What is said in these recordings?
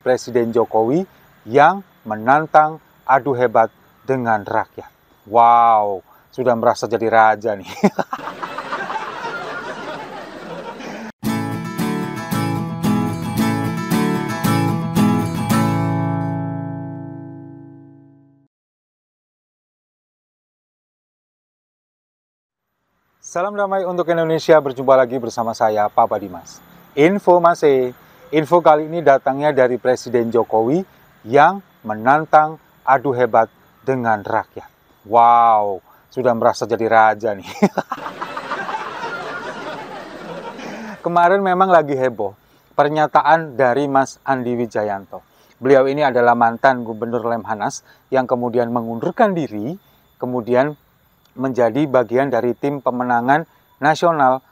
Presiden Jokowi yang menantang adu hebat dengan rakyat. Wow, sudah merasa jadi raja nih. Salam damai untuk Indonesia, berjumpa lagi bersama saya, Papa Dimas. Info kali ini datangnya dari Presiden Jokowi yang menantang adu hebat dengan rakyat. Wow, sudah merasa jadi raja nih. Kemarin memang lagi heboh pernyataan dari Mas Andi Wijayanto. Beliau ini adalah mantan Gubernur Lemhanas yang kemudian mengundurkan diri, kemudian menjadi bagian dari tim pemenangan nasional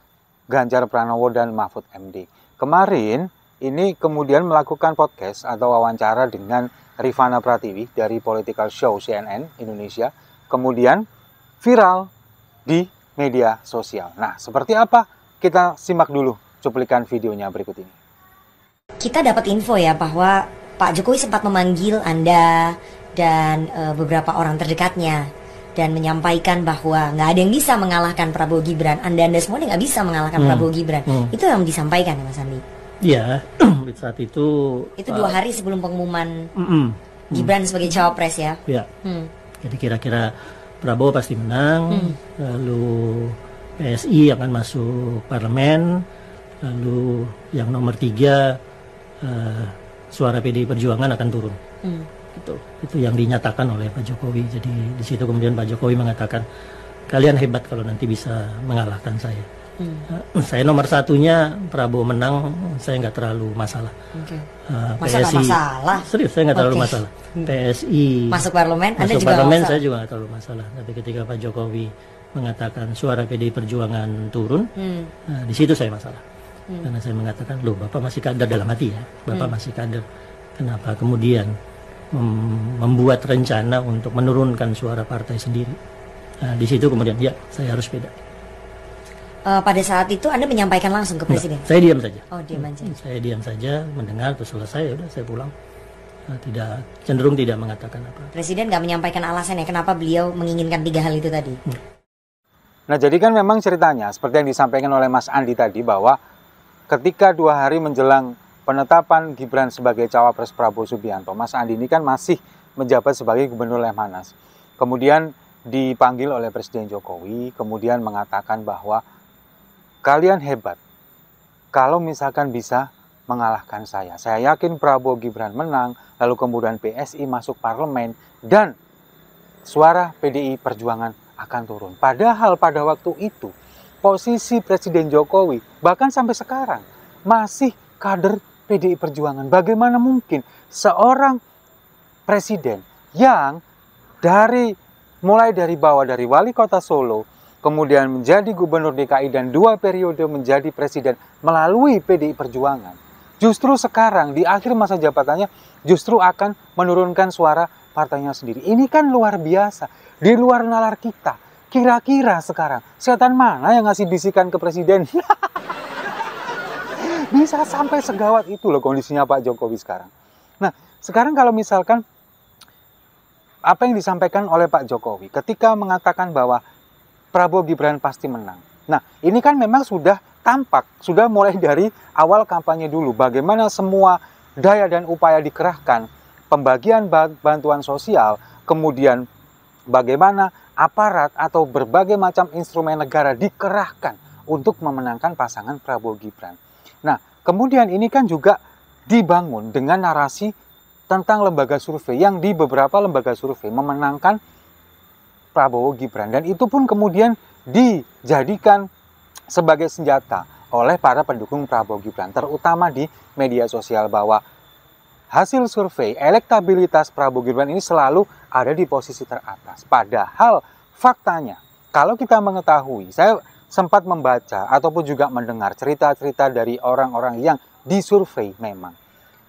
Ganjar Pranowo dan Mahfud MD. Kemarin ini kemudian melakukan podcast atau wawancara dengan Rifana Pratiwi dari Political Show CNN Indonesia, kemudian viral di media sosial. Nah, seperti apa? Kita simak dulu cuplikan videonya berikut ini. Kita dapat info ya bahwa Pak Jokowi sempat memanggil Anda dan beberapa orang terdekatnya dan menyampaikan bahwa nggak ada yang bisa mengalahkan Prabowo Gibran. Anda semua nggak bisa mengalahkan Prabowo Gibran. Itu yang disampaikan ya Mas Andi? Iya, saat itu 2 hari sebelum pengumuman Gibran sebagai cawapres ya? Ya, jadi kira-kira Prabowo pasti menang, lalu PSI akan masuk parlemen, lalu yang nomor 3 suara PDI Perjuangan akan turun. Itu yang dinyatakan oleh Pak Jokowi. Jadi di situ kemudian Pak Jokowi mengatakan, kalian hebat kalau nanti bisa mengalahkan saya. Saya nomor 1-nya, Prabowo menang, saya nggak terlalu masalah. Masa nggak masalah? Serius, saya nggak terlalu masalah. PSI masuk parlemen, Anda masuk juga parlemen, masalah. saya juga nggak terlalu masalah. Tapi ketika Pak Jokowi mengatakan suara PDI Perjuangan turun, di situ saya masalah. Karena saya mengatakan, loh Bapak masih kader, dalam hati ya, Bapak masih kader. Kenapa kemudian membuat rencana untuk menurunkan suara partai sendiri? Nah, di situ kemudian ya saya harus beda. Pada saat itu Anda menyampaikan langsung ke Presiden? Saya diam saja. Oh, diam aja. Saya diam saja, mendengar, terus selesai, ya udah saya pulang. Cenderung tidak mengatakan apa. Presiden nggak menyampaikan alasannya kenapa beliau menginginkan 3 hal itu tadi? Nah, jadi kan memang ceritanya seperti yang disampaikan oleh Mas Andi tadi, bahwa ketika 2 hari menjelang penetapan Gibran sebagai cawapres Prabowo Subianto, Mas Andi ini kan masih menjabat sebagai Gubernur Lemhanas. Kemudian dipanggil oleh Presiden Jokowi, kemudian mengatakan bahwa kalian hebat kalau misalkan bisa mengalahkan saya. Saya yakin Prabowo Gibran menang, lalu kemudian PSI masuk parlemen, dan suara PDI Perjuangan akan turun. Padahal pada waktu itu, posisi Presiden Jokowi, bahkan sampai sekarang, masih kader PDI Perjuangan. Bagaimana mungkin seorang presiden yang mulai dari bawah, dari wali kota Solo, kemudian menjadi gubernur DKI dan 2 periode menjadi presiden melalui PDI Perjuangan, justru sekarang di akhir masa jabatannya justru akan menurunkan suara partainya sendiri. Ini kan luar biasa, di luar nalar kita. Kira-kira sekarang setan mana yang ngasih bisikan ke presiden? Bisa sampai segawat itu loh kondisinya Pak Jokowi sekarang. Nah, sekarang kalau misalkan apa yang disampaikan oleh Pak Jokowi ketika mengatakan bahwa Prabowo Gibran pasti menang. Nah, ini kan memang sudah tampak, sudah mulai dari awal kampanye dulu, bagaimana semua daya dan upaya dikerahkan, pembagian bantuan sosial, kemudian bagaimana aparat atau berbagai macam instrumen negara dikerahkan untuk memenangkan pasangan Prabowo Gibran. Nah, kemudian ini kan juga dibangun dengan narasi tentang lembaga survei yang di beberapa lembaga survei memenangkan Prabowo Gibran. Dan itu pun kemudian dijadikan sebagai senjata oleh para pendukung Prabowo Gibran, terutama di media sosial, bahwa hasil survei elektabilitas Prabowo Gibran ini selalu ada di posisi teratas. Padahal faktanya, kalau kita mengetahui, saya sempat membaca ataupun juga mendengar cerita-cerita dari orang-orang yang disurvei memang.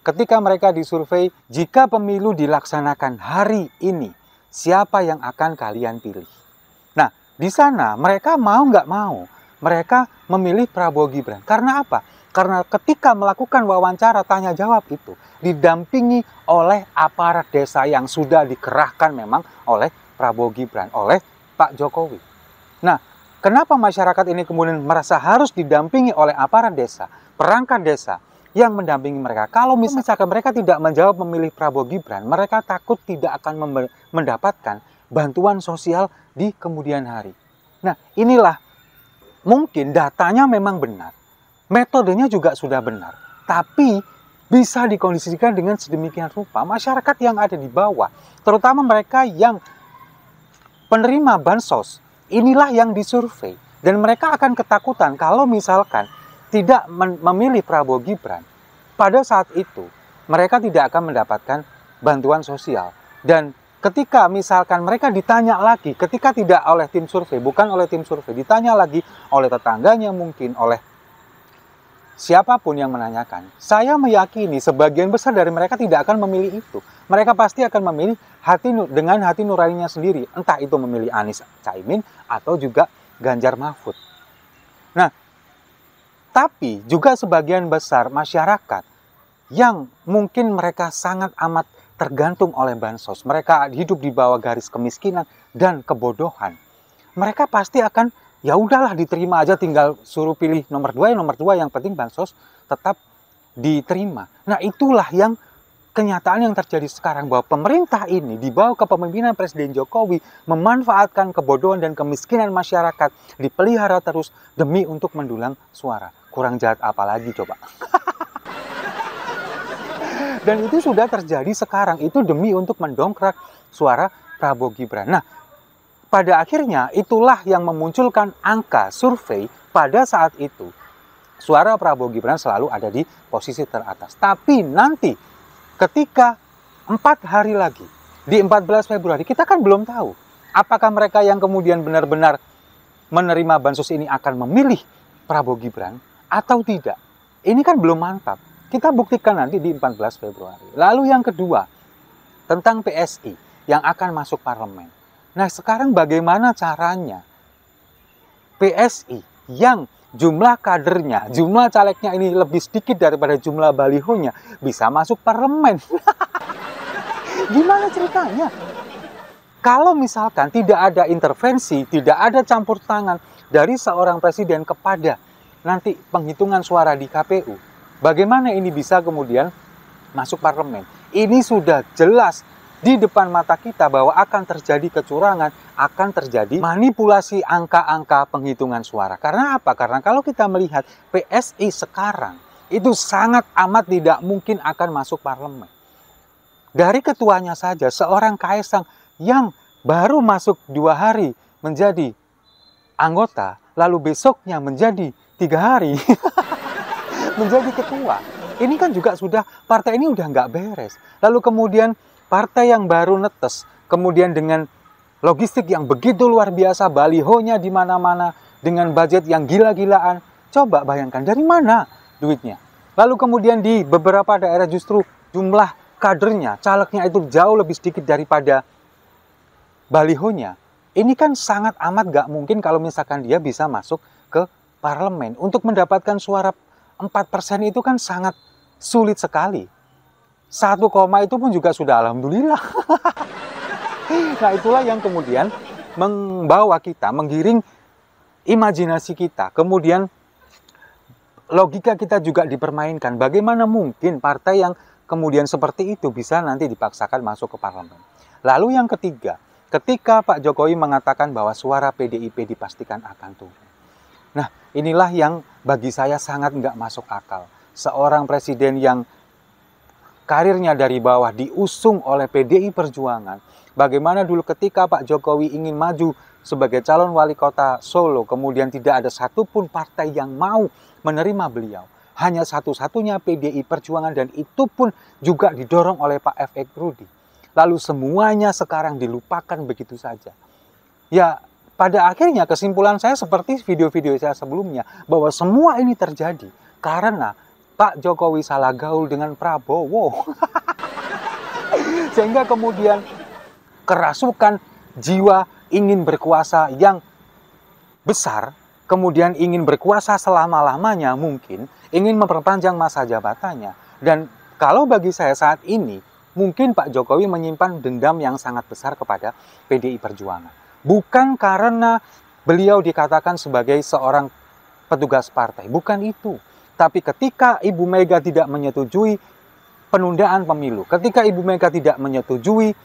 Ketika mereka disurvei, jika pemilu dilaksanakan hari ini, siapa yang akan kalian pilih? Nah, di sana mereka mau nggak mau, mereka memilih Prabowo Gibran. Karena apa? Karena ketika melakukan wawancara tanya jawab itu didampingi oleh aparat desa yang sudah dikerahkan memang oleh Prabowo Gibran, oleh Pak Jokowi. Nah, kenapa masyarakat ini kemudian merasa harus didampingi oleh aparat desa, perangkat desa yang mendampingi mereka? Kalau misalkan mereka tidak menjawab memilih Prabowo Gibran, mereka takut tidak akan mendapatkan bantuan sosial di kemudian hari. Nah, inilah mungkin datanya memang benar. Metodenya juga sudah benar, tapi bisa dikondisikan dengan sedemikian rupa masyarakat yang ada di bawah, terutama mereka yang penerima bansos, inilah yang disurvei. Dan mereka akan ketakutan kalau misalkan tidak memilih Prabowo Gibran. Pada saat itu, mereka tidak akan mendapatkan bantuan sosial. Dan ketika misalkan mereka ditanya lagi, ketika tidak oleh tim survei, bukan oleh tim survei, ditanya lagi oleh tetangganya mungkin, oleh siapapun yang menanyakan, saya meyakini sebagian besar dari mereka tidak akan memilih itu. Mereka pasti akan memilih dengan hati nuraninya sendiri. Entah itu memilih Anies Caimin atau juga Ganjar Mahfud. Nah, tapi juga sebagian besar masyarakat yang mungkin mereka sangat amat tergantung oleh bansos. Mereka hidup di bawah garis kemiskinan dan kebodohan. Mereka pasti akan, ya udahlah diterima aja, tinggal suruh pilih nomor 2 ya nomor 2, yang penting bansos tetap diterima. Nah, itulah yang kenyataan yang terjadi sekarang, bahwa pemerintah ini di bawah kepemimpinan Presiden Jokowi memanfaatkan kebodohan dan kemiskinan masyarakat, dipelihara terus demi untuk mendulang suara. Kurang jahat apa lagi coba? Dan itu sudah terjadi sekarang, itu demi untuk mendongkrak suara Prabowo Gibran. Nah, pada akhirnya itulah yang memunculkan angka survei pada saat itu. Suara Prabowo Gibran selalu ada di posisi teratas. Tapi nanti ketika 4 hari lagi, di 14 Februari, kita kan belum tahu apakah mereka yang kemudian benar-benar menerima bansos ini akan memilih Prabowo Gibran atau tidak. Ini kan belum mantap. Kita buktikan nanti di 14 Februari. Lalu yang kedua, tentang PSI yang akan masuk parlemen. Nah, sekarang bagaimana caranya PSI yang jumlah kadernya, jumlah calegnya ini lebih sedikit daripada jumlah balihonya bisa masuk parlemen? Gimana ceritanya? Kalau misalkan tidak ada intervensi, tidak ada campur tangan dari seorang presiden kepada nanti penghitungan suara di KPU, bagaimana ini bisa kemudian masuk parlemen? Ini sudah jelas di depan mata kita bahwa akan terjadi kecurangan, akan terjadi manipulasi angka-angka penghitungan suara. Karena apa? Karena kalau kita melihat PSI sekarang, itu sangat amat tidak mungkin akan masuk parlemen. Dari ketuanya saja, seorang Kaisang yang baru masuk 2 hari menjadi anggota, lalu besoknya menjadi 3 hari menjadi ketua. Ini kan juga sudah, partai ini udah nggak beres. Lalu kemudian partai yang baru netes, kemudian dengan logistik yang begitu luar biasa, balihonya di mana-mana, dengan budget yang gila-gilaan. Coba bayangkan dari mana duitnya. Lalu kemudian di beberapa daerah justru jumlah kadernya, calegnya itu jauh lebih sedikit daripada balihonya. Ini kan sangat amat gak mungkin kalau misalkan dia bisa masuk ke parlemen. Untuk mendapatkan suara 4% itu kan sangat sulit sekali. 1 koma itu pun juga sudah alhamdulillah. Nah, itulah yang kemudian membawa kita, menggiring imajinasi kita. Kemudian logika kita juga dipermainkan. Bagaimana mungkin partai yang kemudian seperti itu bisa nanti dipaksakan masuk ke parlemen. Lalu yang ketiga, ketika Pak Jokowi mengatakan bahwa suara PDIP dipastikan akan turun. Nah, inilah yang bagi saya sangat nggak masuk akal. Seorang presiden yang karirnya dari bawah diusung oleh PDI Perjuangan. Bagaimana dulu ketika Pak Jokowi ingin maju sebagai calon wali kota Solo, kemudian tidak ada satupun partai yang mau menerima beliau. Hanya satu-satunya PDI Perjuangan, dan itu pun juga didorong oleh Pak F.X. Rudi. Lalu semuanya sekarang dilupakan begitu saja. Ya, pada akhirnya kesimpulan saya seperti video-video saya sebelumnya, bahwa semua ini terjadi karena Pak Jokowi salah gaul dengan Prabowo. Sehingga kemudian kerasukan jiwa ingin berkuasa yang besar kemudian ingin berkuasa selama-lamanya mungkin, ingin memperpanjang masa jabatannya. Dan kalau bagi saya saat ini, mungkin Pak Jokowi menyimpan dendam yang sangat besar kepada PDI Perjuangan. Bukan karena beliau dikatakan sebagai seorang petugas partai, bukan itu. Tapi ketika Ibu Mega tidak menyetujui penundaan pemilu, ketika Ibu Mega tidak menyetujui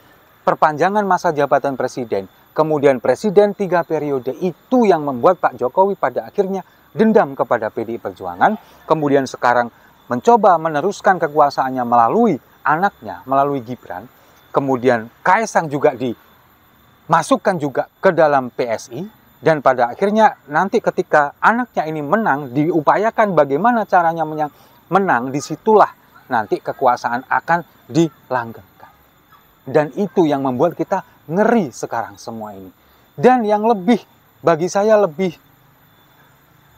perpanjangan masa jabatan presiden, kemudian presiden 3 periode, itu yang membuat Pak Jokowi pada akhirnya dendam kepada PDI Perjuangan, kemudian sekarang mencoba meneruskan kekuasaannya melalui anaknya, melalui Gibran, kemudian Kaesang juga dimasukkan juga ke dalam PSI, dan pada akhirnya nanti ketika anaknya ini menang, diupayakan bagaimana caranya menang, disitulah nanti kekuasaan akan dilanggengkan. Dan itu yang membuat kita ngeri sekarang semua ini. Dan yang lebih, bagi saya lebih,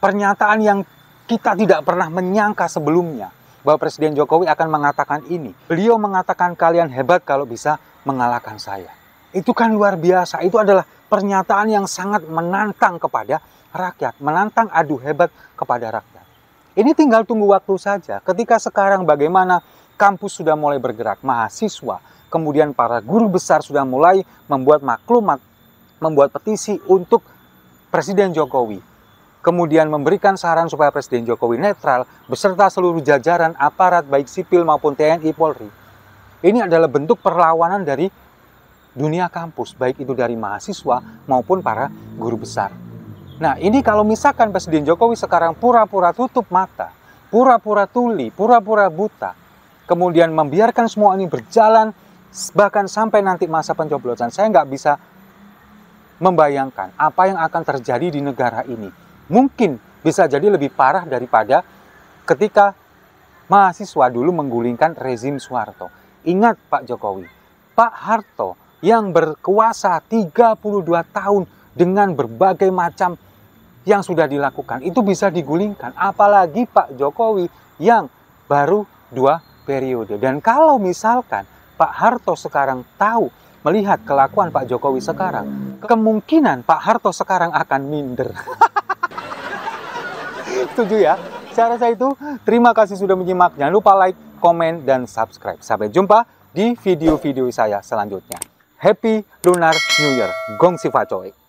pernyataan yang kita tidak pernah menyangka sebelumnya, bahwa Presiden Jokowi akan mengatakan ini. Beliau mengatakan kalian hebat kalau bisa mengalahkan saya. Itu kan luar biasa, itu adalah pernyataan yang sangat menantang kepada rakyat, menantang adu hebat kepada rakyat. Ini tinggal tunggu waktu saja. Ketika sekarang bagaimana kampus sudah mulai bergerak, mahasiswa, kemudian para guru besar sudah mulai membuat maklumat, membuat petisi untuk Presiden Jokowi. Kemudian memberikan saran supaya Presiden Jokowi netral beserta seluruh jajaran aparat baik sipil maupun TNI Polri. Ini adalah bentuk perlawanan dari dunia kampus, baik itu dari mahasiswa maupun para guru besar. Nah, ini kalau misalkan Presiden Jokowi sekarang pura-pura tutup mata, pura-pura tuli, pura-pura buta, kemudian membiarkan semua ini berjalan, bahkan sampai nanti masa pencoblosan, saya nggak bisa membayangkan apa yang akan terjadi di negara ini. Mungkin bisa jadi lebih parah daripada ketika mahasiswa dulu menggulingkan rezim Soeharto. Ingat Pak Jokowi, Pak Harto yang berkuasa 32 tahun dengan berbagai macam yang sudah dilakukan, itu bisa digulingkan. Apalagi Pak Jokowi yang baru 2 periode. Dan kalau misalkan Pak Harto sekarang tahu, melihat kelakuan Pak Jokowi sekarang, kemungkinan Pak Harto sekarang akan minder. Setuju ya? Saya rasa itu. Terima kasih sudah menyimak. Jangan lupa like, komen, dan subscribe. Sampai jumpa di video-video saya selanjutnya. Happy Lunar New Year. Gong Sifa Choi.